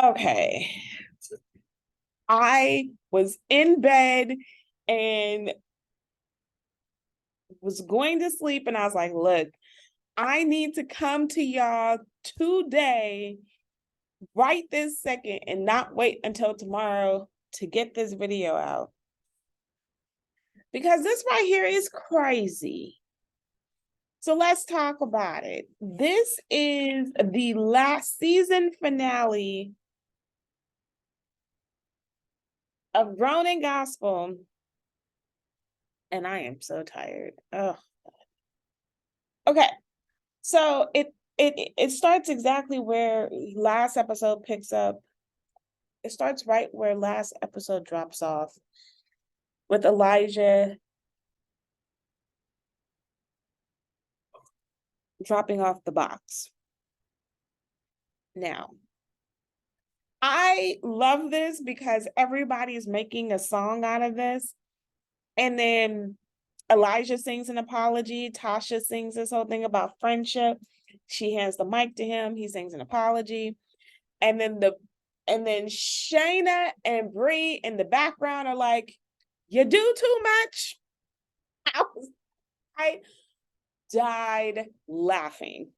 Okay. I was in bed and was going to sleep, and I was like, look, I need to come to y'all today, right this second, and not wait until tomorrow to get this video out. Because this right here is crazy. So let's talk about it. This is the last season finale of Grown in Gospel. And I am so tired. Oh. Okay. So it starts exactly where last episode picks up. It starts right where last episode drops off with Elijah dropping off the box. Now, I love this because everybody's making a song out of this. And then Elijah sings an apology. Tasha sings this whole thing about friendship. She hands the mic to him. He sings an apology. And then Shana and Bree in the background are like, you do too much. I died laughing.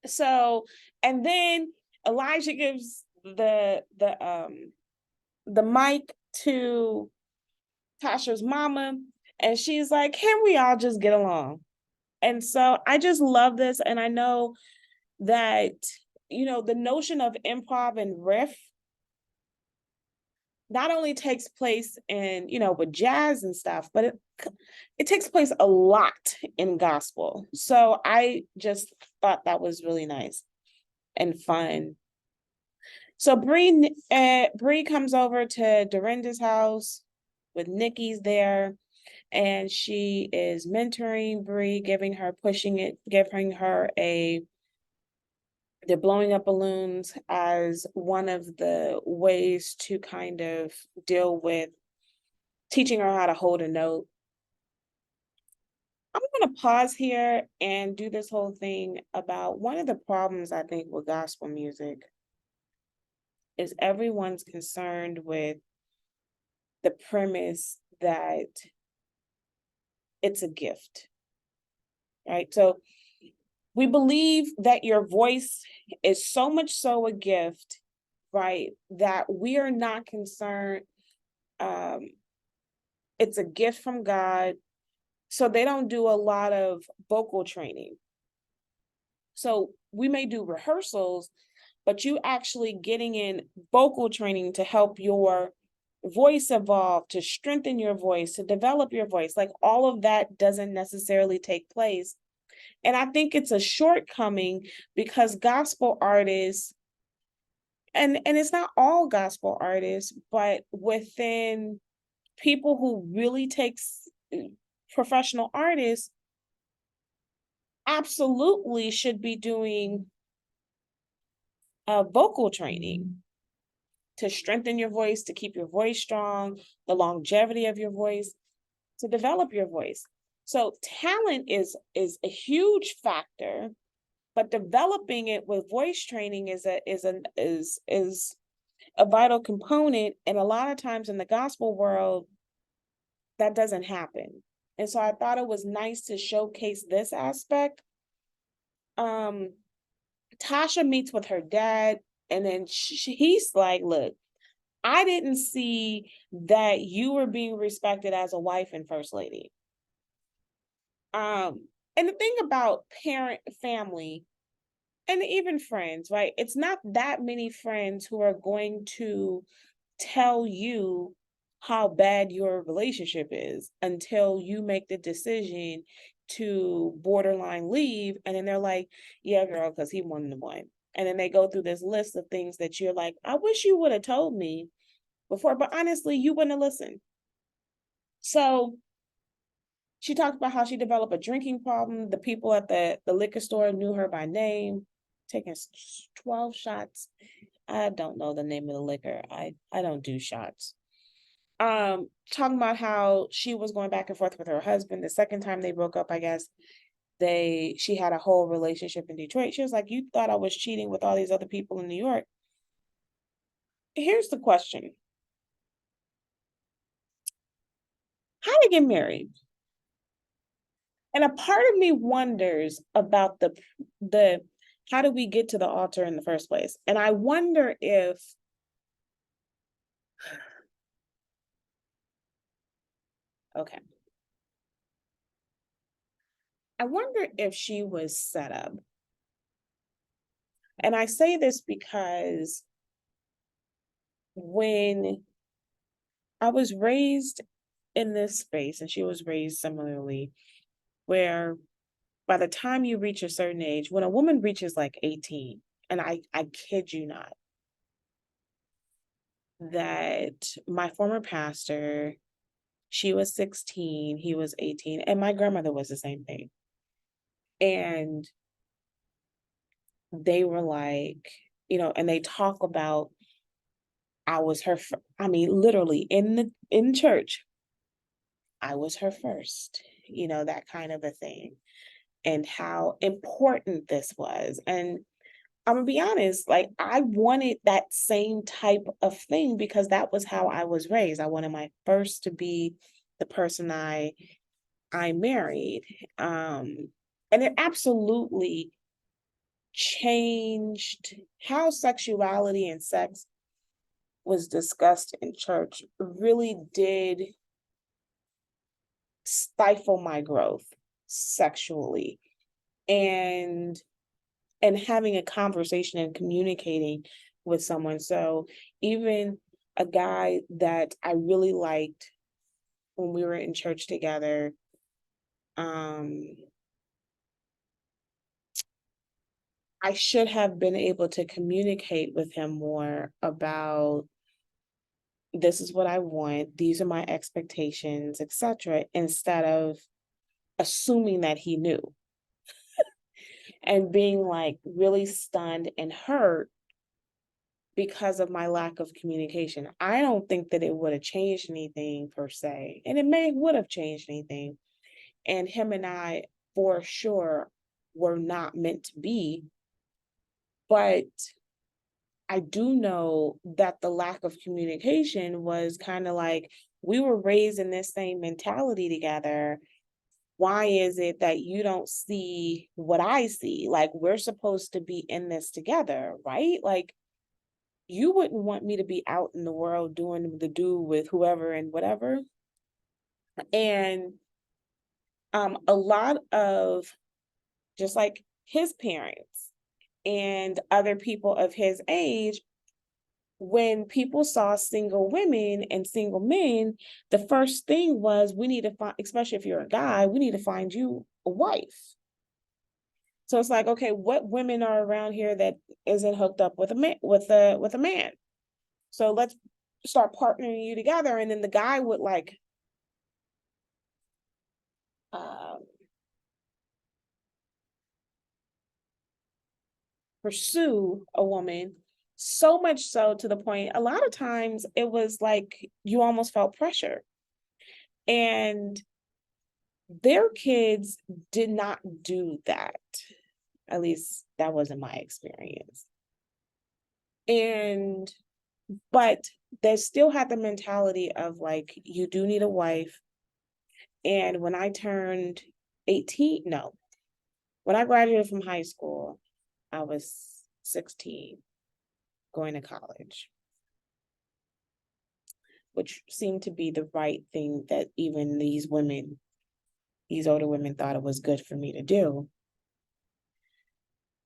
So, and then Elijah gives the mic to Tasha's mama, and she's like, can we all just get along? And so I just love this. And I know that, the notion of improv and riff not only takes place in, with jazz and stuff, but it takes place a lot in gospel. So I just thought that was really nice and fun. So Bree comes over to Dorinda's house with Nikki's there, and she is mentoring Bree, giving her they're blowing up balloons as one of the ways to kind of deal with teaching her how to hold a note. I'm going to pause here and do this whole thing about one of the problems I think with gospel music is everyone's concerned with the premise that it's a gift, right? So we believe that your voice is so much so a gift, right, that we are not concerned. It's a gift from God. So they don't do a lot of vocal training. So we may do rehearsals, but you actually getting in vocal training to help your voice evolve, to strengthen your voice, to develop your voice, like all of that doesn't necessarily take place. And I think it's a shortcoming because gospel artists, and it's not all gospel artists, but within people who really takes professional artists, absolutely should be doing vocal training to strengthen your voice, to keep your voice strong, the longevity of your voice, to develop your voice. So talent is a huge factor, but developing it with voice training is a vital component. And a lot of times in the gospel world, that doesn't happen. And so I thought it was nice to showcase this aspect. Tasha meets with her dad, and then he's like, look, I didn't see that you were being respected as a wife and first lady. And the thing about family, and even friends, right? It's not that many friends who are going to tell you how bad your relationship is until you make the decision to borderline leave. And then they're like, yeah, girl, because he wanted the one. And then they go through this list of things that you're like, I wish you would have told me before, but honestly, you wouldn't have listened. So she talked about how she developed a drinking problem. The people at the liquor store knew her by name, taking 12 shots. I don't know the name of the liquor. I don't do shots. Talking about how she was going back and forth with her husband. The second time they broke up, I guess she had a whole relationship in Detroit. She was like, you thought I was cheating with all these other people in New York. here's the question. How to get married? And a part of me wonders about the how do we get to the altar in the first place? And I wonder if okay. I wonder if she was set up. And I say this because when I was raised in this space and she was raised similarly, where by the time you reach a certain age, when a woman reaches like 18, and I kid you not, that my former pastor, she was 16, he was 18, and my grandmother was the same thing. And they were like, and they talk about I was her, I mean, literally in church, I was her first, that kind of a thing, and how important this was. And I'm gonna be honest, like I wanted that same type of thing because that was how I was raised. I wanted my first to be the person I married. And it absolutely changed how sexuality and sex was discussed in church, really did stifle my growth sexually. And having a conversation and communicating with someone. So even a guy that I really liked when we were in church together, um, I should have been able to communicate with him more about this is what I want, these are my expectations, etc., instead of assuming that he knew and being like really stunned and hurt because of my lack of communication. I don't think that it would have changed anything per se, and it may would have changed anything. And him and I, for sure, were not meant to be. But I do know that the lack of communication was kind of like we were raised in this same mentality together. Why is it that you don't see what I see? Like, we're supposed to be in this together, right? Like, you wouldn't want me to be out in the world doing the do with whoever and whatever. And a lot of just like his parents and other people of his age, when people saw single women and single men, the first thing was we need to find, especially if you're a guy, we need to find you a wife. So it's like, okay, what women are around here that isn't hooked up with a man with a man? So let's start partnering you together. And then the guy would like um, pursue a woman so much so to the point a lot of times it was like you almost felt pressure. And their kids did not do that. At least that wasn't my experience. And but they still had the mentality of like you do need a wife. And when I turned 18, no, when I graduated from high school, I was 16 going to college, which seemed to be the right thing that even these older women thought it was good for me to do.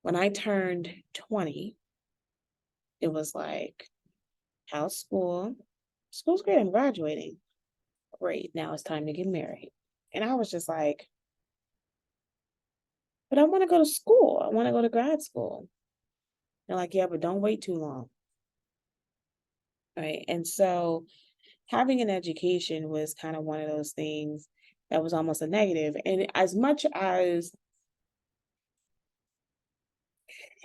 When I turned 20, it was like, how's school? School's great, I'm graduating. Great, now it's time to get married. And I was just like, but I want to go to school. I want to go to grad school. They're like, yeah, but don't wait too long. Right. And so having an education was kind of one of those things that was almost a negative. And as much as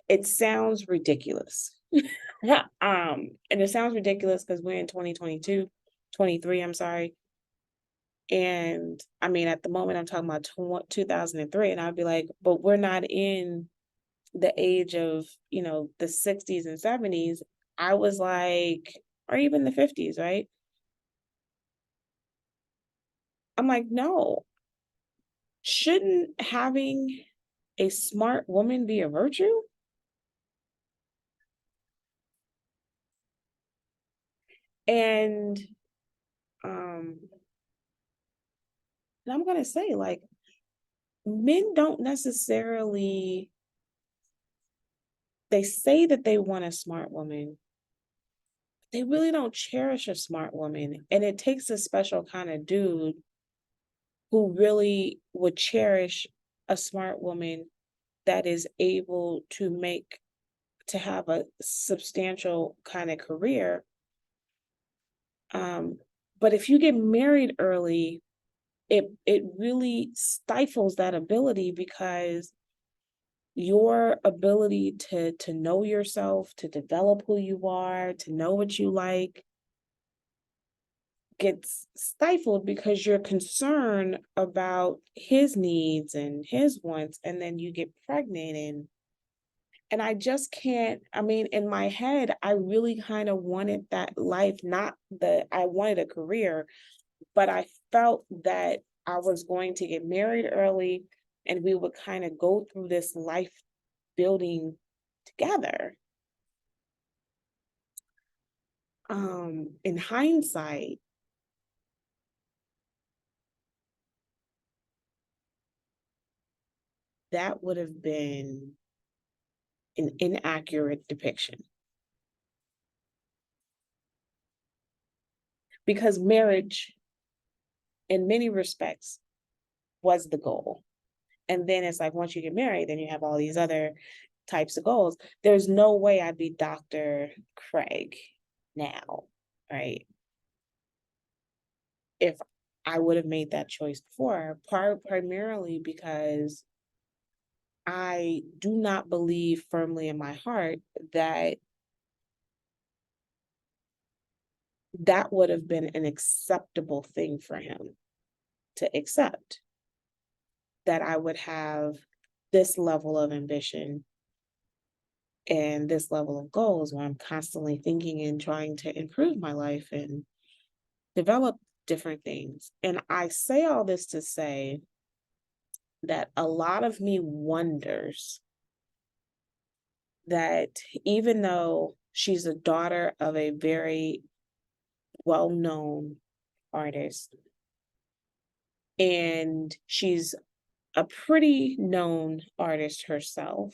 it sounds ridiculous, and it sounds ridiculous because we're in 2022, 23, I'm sorry. And I mean, at the moment, I'm talking about 2003, and I'd be like, but we're not in the age of, the 60s and 70s. I was like, or even the 50s, right? I'm like, no, shouldn't having a smart woman be a virtue? And um and I'm gonna say, like, men don't necessarily, they say that they want a smart woman. They really don't cherish a smart woman. And it takes a special kind of dude who really would cherish a smart woman that is able to have a substantial kind of career. Um, but if you get married early, it really stifles that ability, because your ability to know yourself, to develop who you are, to know what you like, gets stifled because you're concerned about his needs and his wants, and then you get pregnant. And I just can't, I mean, in my head, I really kind of wanted that life, not that I wanted a career, but I felt that I was going to get married early and we would kind of go through this life building together. In hindsight, that would have been an inaccurate depiction, because marriage, in many respects, was the goal. And then it's like, once you get married, then you have all these other types of goals. There's no way I'd be Dr. Craig now, right? If I would have made that choice before, primarily because I do not believe firmly in my heart that that would have been an acceptable thing for him to accept, that I would have this level of ambition and this level of goals where I'm constantly thinking and trying to improve my life and develop different things. And I say all this to say that a lot of me wonders that even though she's a daughter of a very well known artist and she's a pretty known artist herself,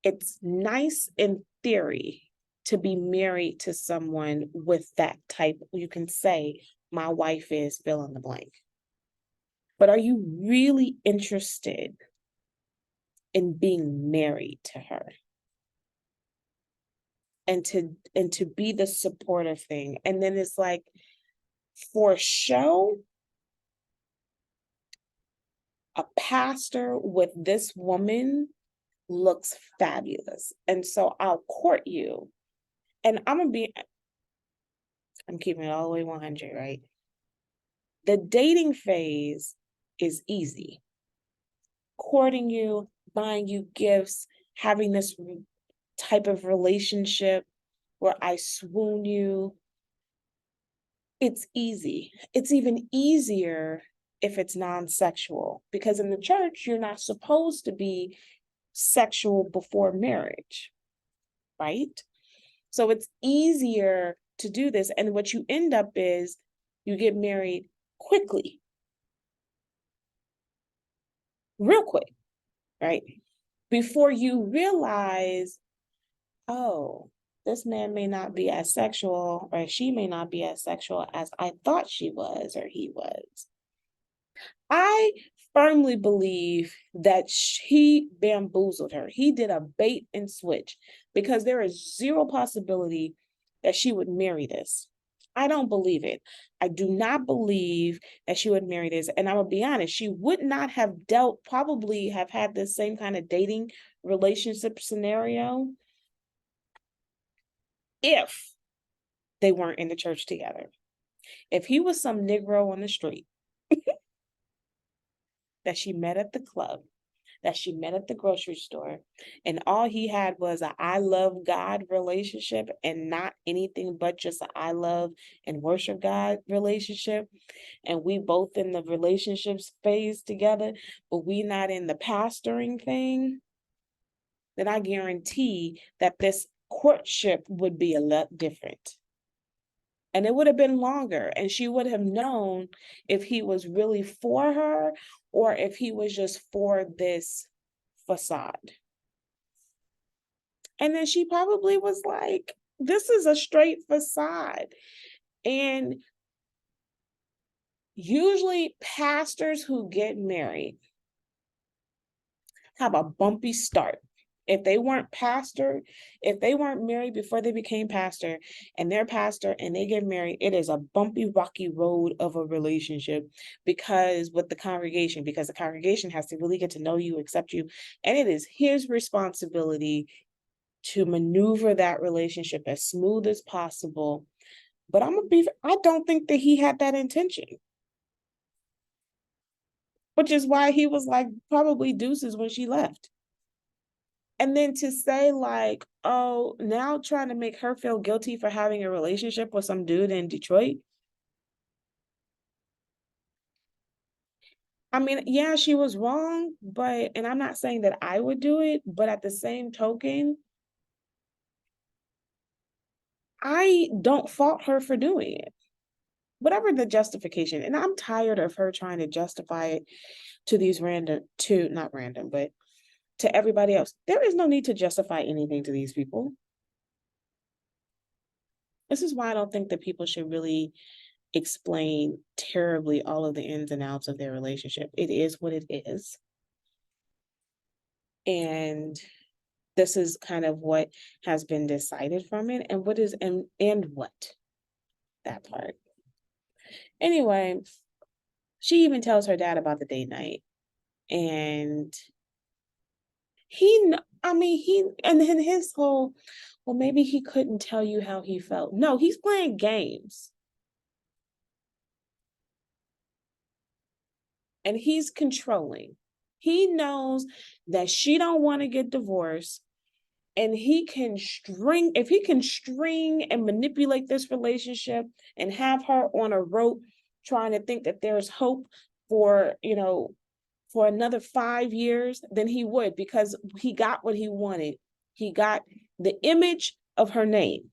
it's nice in theory to be married to someone with that type. You can say, my wife is fill in the blank. But are you really interested in being married to her? And to be the supportive thing. And then it's like, for show, a pastor with this woman looks fabulous. And so I'll court you. And I'm keeping it all the way 100, right? The dating phase is easy. Courting you, buying you gifts, having this type of relationship where I swoon you, it's easy. It's even easier if it's non-sexual, because in the church, you're not supposed to be sexual before marriage, right? So it's easier to do this. And what you end up is you get married quickly, real quick, right? Before you realize, oh, this man may not be as sexual, or she may not be as sexual as I thought she was or he was. I firmly believe that he bamboozled her. He did a bait and switch, because there is zero possibility that she would marry this. I don't believe it. I do not believe that she would marry this. And I'm gonna be honest, she would not have probably have had this same kind of dating relationship scenario if they weren't in the church together. If he was some Negro on the street that she met at the club, that she met at the grocery store, and all he had was a I love God relationship and not anything but just a I love and worship God relationship, and we both in the relationships phase together, but we not in the pastoring thing, then I guarantee that this courtship would be a lot different. And it would have been longer, and she would have known if he was really for her or if he was just for this facade. And then she probably was like, this is a straight facade. And usually pastors who get married have a bumpy start. If they weren't married before they became pastor, and they're pastor and they get married, it is a bumpy, rocky road of a relationship because the congregation has to really get to know you, accept you, and it is his responsibility to maneuver that relationship as smooth as possible. But I don't think that he had that intention, which is why he was like probably deuces when she left. And then to say like, oh, now trying to make her feel guilty for having a relationship with some dude in Detroit. I mean, yeah, she was wrong, and I'm not saying that I would do it, but at the same token, I don't fault her for doing it. Whatever the justification. And I'm tired of her trying to justify it to these not random, but to everybody else. There is no need to justify anything to these people. This is why I don't think that people should really explain terribly all of the ins and outs of their relationship. It is what it is. And this is kind of what has been decided from it, and what is and what that part. Anyway, she even tells her dad about the date night. And and then his whole, well, maybe he couldn't tell you how he felt. No, he's playing games. And he's controlling. He knows that she don't want to get divorced, and if he can string and manipulate this relationship and have her on a rope trying to think that there's hope for, for another 5 years, then he would, because he got what he wanted. He got the image of her name.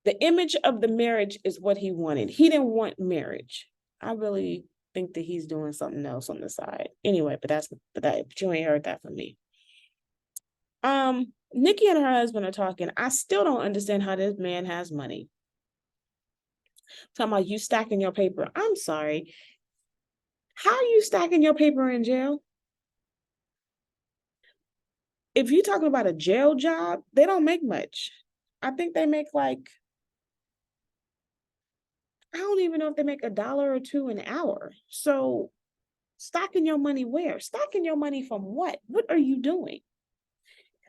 The image of the marriage is what he wanted. He didn't want marriage. I really think that he's doing something else on the side. Anyway, but you ain't heard that from me. Nikki and her husband are talking. I still don't understand how this man has money. Talking about you stacking your paper. I'm sorry. How are you stacking your paper in jail? If you're talking about a jail job, they don't make much. I think they make like, I don't even know if they make $1 or $2 an hour. So stocking your money where? Stocking your money from what? What are you doing?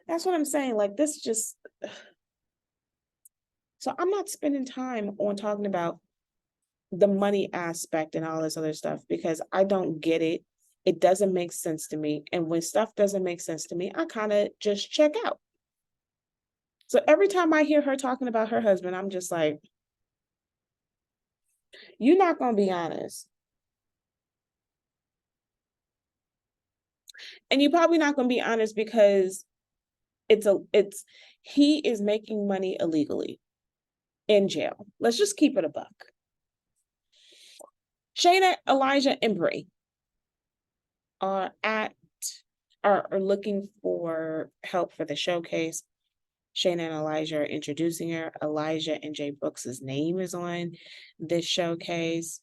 That's what I'm saying. Like, this just, so I'm not spending time on talking about the money aspect and all this other stuff because I don't get it. It doesn't make sense to me. And when stuff doesn't make sense to me, I kind of just check out. So every time I hear her talking about her husband, I'm just like, you're not going to be honest. And you're probably not going to be honest because he is making money illegally in jail. Let's just keep it a buck. Shana, Elijah, and Bree are looking for help for the showcase. Shana and Elijah are introducing her. Elijah and Jay Brooks's name is on this showcase.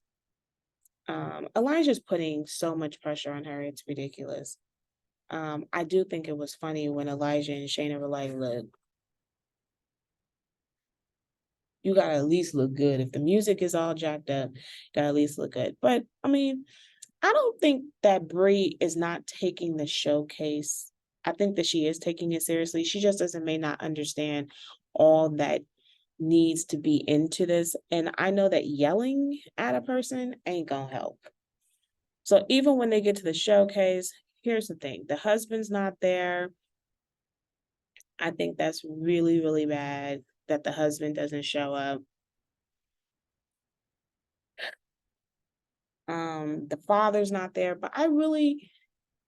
Elijah's putting so much pressure on her. It's ridiculous. I do think it was funny when Elijah and Shana were like, look, you gotta at least look good. If the music is all jacked up, you gotta at least look good. But I mean, I don't think that Bree is not taking the showcase. I think that she is taking it seriously. She just may not understand all that needs to be into this. And I know that yelling at a person ain't gonna help. So even when they get to the showcase, here's the thing. The husband's not there. I think that's really, really bad that the husband doesn't show up. The father's not there, but I really,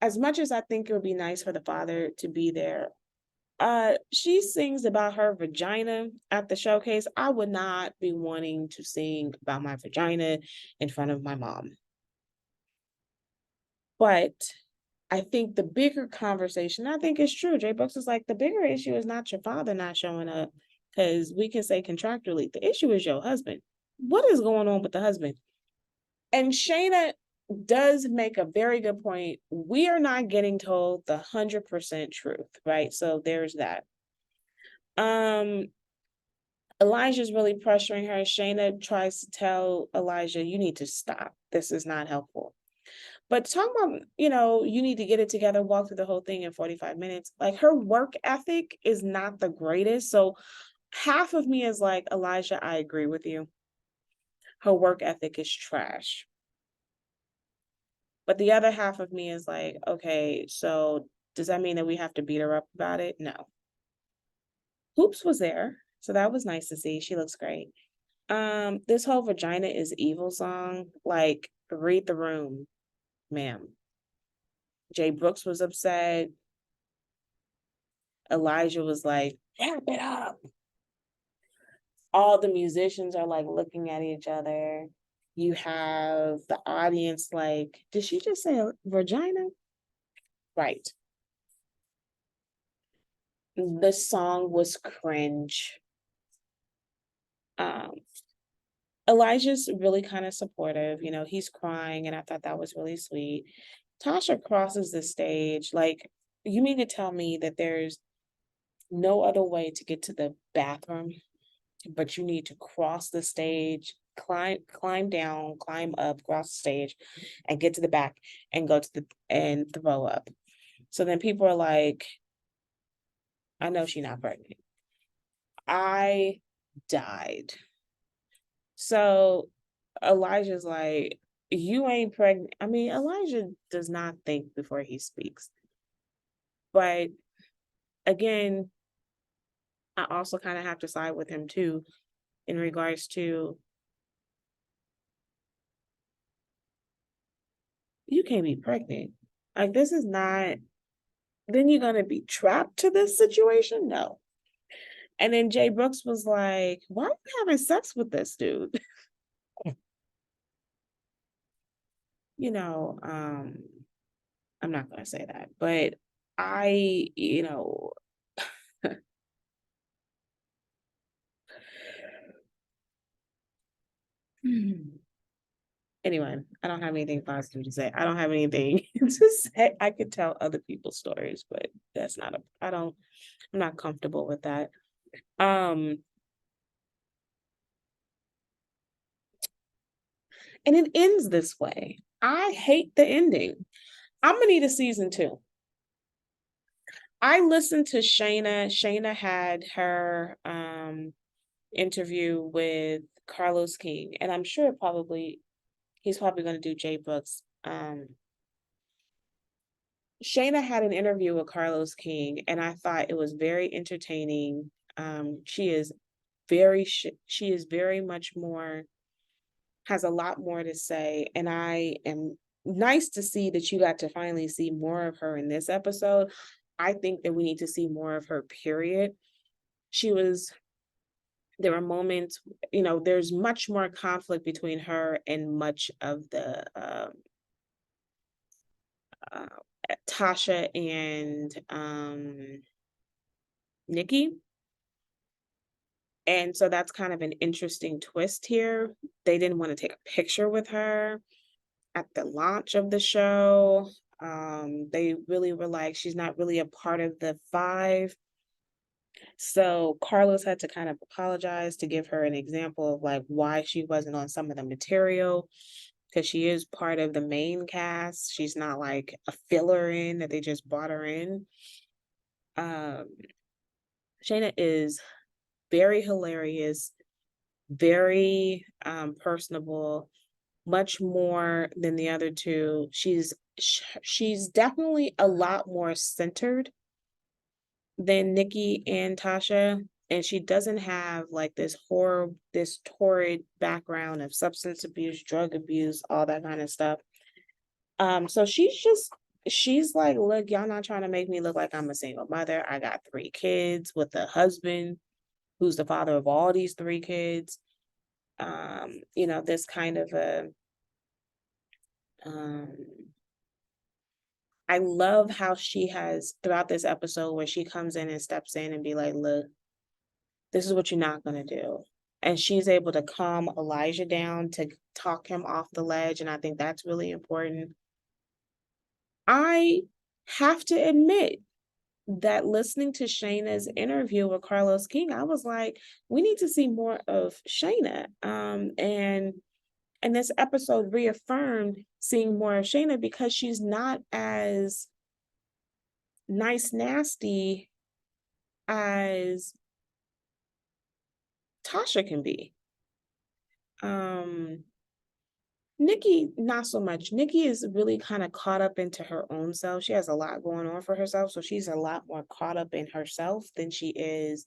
as much as I think it would be nice for the father to be there, she sings about her vagina at the showcase. I would not be wanting to sing about my vagina in front of my mom. But I think the bigger conversation, I think it's true. Jay Brooks is like, the bigger issue is not your father not showing up, because we can say contractually, the issue is your husband. What is going on with the husband? And Shana does make a very good point. We are not getting told the 100% truth, right? So there's that. Elijah's really pressuring her. Shana tries to tell Elijah, you need to stop. This is not helpful. But talk about, you need to get it together, walk through the whole thing in 45 minutes. Like, her work ethic is not the greatest. So half of me is like, Elijah, I agree with you. Her work ethic is trash. But the other half of me is like, okay, so does that mean that we have to beat her up about it? No. Hoops was there, so that was nice to see. She looks great. This whole vagina is evil song, like, read the room, ma'am. Jay Brooks was upset. Elijah was like, wrap it up. All the musicians are like looking at each other. You have the audience like, did she just say vagina? Right. The song was cringe. Um, Elijah's really kind of supportive. He's crying, and I thought that was really sweet. Tasha crosses the stage. Like, you mean to tell me that there's no other way to get to the bathroom, but you need to cross the stage, climb down, climb up, cross the stage, and get to the back and go to and throw up. So then people are like, I know she's not pregnant. I died. So Elijah's like, you ain't pregnant. I mean, Elijah does not think before he speaks. But again, I also kind of have to side with him too, in regards to, you can't be pregnant. Like, this is not, then you're going to be trapped to this situation? No. And then Jay Brooks was like, why are you having sex with this dude? you know, um, I'm not going to say that, but I, anyway, I don't have anything positive to say. I don't have anything to say. I could tell other people's stories, but that's not I'm not comfortable with that. And it ends this way. I hate the ending. I'm gonna need a season 2. I listened to Shana. Shana had her interview with Carlos King, and I'm sure he's probably going to do Jay Brooks. Shana had an interview with Carlos King, and I thought it was very entertaining. She is she is very much more, has a lot more to say, and I am nice to see that you got to finally see more of her in this episode. I think that we need to see more of her, period. There were moments, there's much more conflict between her and much of the uh, Tasha and Nikki. And so that's kind of an interesting twist here. They didn't want to take a picture with her at the launch of the show. They really were like, she's not really a part of the 5. So Carlos had to kind of apologize to give her an example of like why she wasn't on some of the material, because she is part of the main cast. She's not like a filler in that they just brought her in. Shana is very hilarious, very personable, much more than the other two. She's she's definitely a lot more centered than Nikki and Tasha, and she doesn't have like this torrid background of substance abuse, drug abuse, all that kind of stuff. So she's like, look, y'all not trying to make me look like I'm a single mother. I got 3 kids with a husband who's the father of all these 3 kids. This kind of a um I love how she has throughout this episode where she comes in and steps in and be like, look, this is what you're not gonna do. And she's able to calm Elijah down to talk him off the ledge. And I think that's really important. I have to admit that listening to Shayna's interview with Carlos King, I was like, we need to see more of Shayna. And this episode reaffirmed seeing more of Shayna because she's not as nice nasty as Tasha can be. Nikki, not so much. Nikki is really kind of caught up into her own self. She has a lot going on for herself, so she's a lot more caught up in herself than she is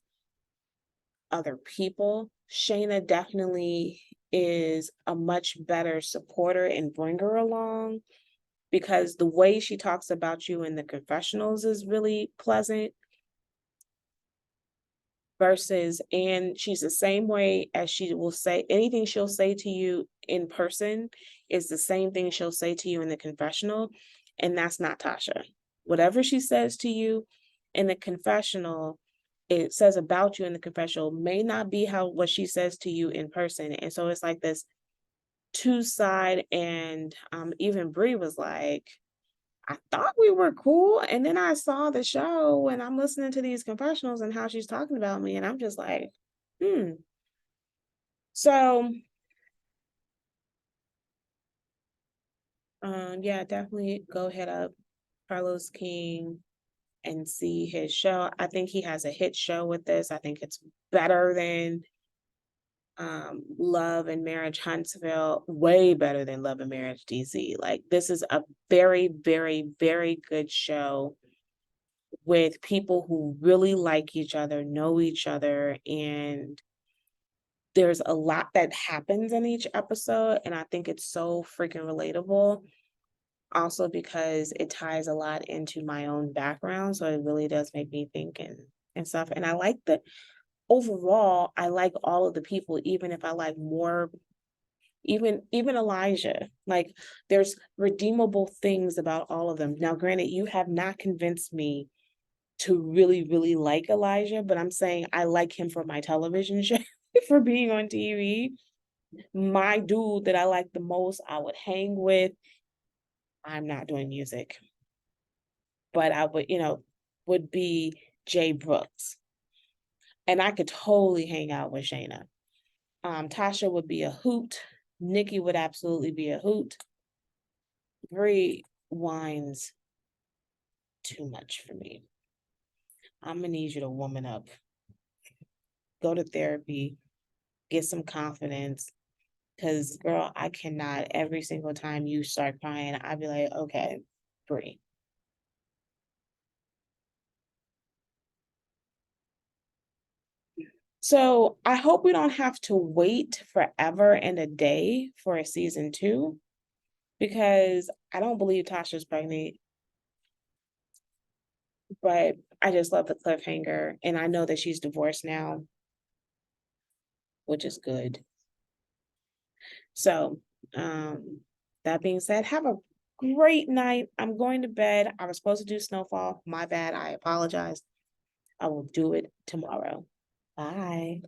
other people. Shayna definitely is a much better supporter and bringer along because the way she talks about you in the confessionals is really pleasant versus, and she's the same way as she will say anything she'll say to you in person is the same thing she'll say to you in the confessional, and that's not Tasha. Whatever she says to you in the confessional, it says about you in the confessional may not be how what she says to you in person. And so it's like this two side, and even Bree was like, I thought we were cool. And then I saw the show and I'm listening to these confessionals and how she's talking about me. And I'm just like, hmm. So, yeah, definitely go hit up Carlos King and see his show. I think he has a hit show with this. I think it's better than Love and Marriage Huntsville, way better than Love and Marriage DC. Like, this is a very, very, very good show with people who really like each other, know each other, and there's a lot that happens in each episode, and I think it's so freaking relatable. Also because it ties a lot into my own background, so it really does make me think and stuff. And I like that overall, I like all of the people, even if I like more, even Elijah. Like, there's redeemable things about all of them. Now, granted, you have not convinced me to really, really like Elijah, but I'm saying I like him for my television show, for being on TV. My dude that I like the most, I would hang with. I'm not doing music, but I would, would be Jay Brooks. And I could totally hang out with Shana. Tasha would be a hoot. Nikki would absolutely be a hoot. Bree whines too much for me. I'm gonna need you to woman up. Go to therapy, get some confidence. Cause girl, I cannot every single time you start crying, I'd be like, okay, Bree. So I hope we don't have to wait forever and a day for a season 2 because I don't believe Tasha's pregnant, but I just love the cliffhanger and I know that she's divorced now, which is good. So, that being said, have a great night. I'm going to bed. I was supposed to do Snowfall. My bad. I apologize. I will do it tomorrow. Bye.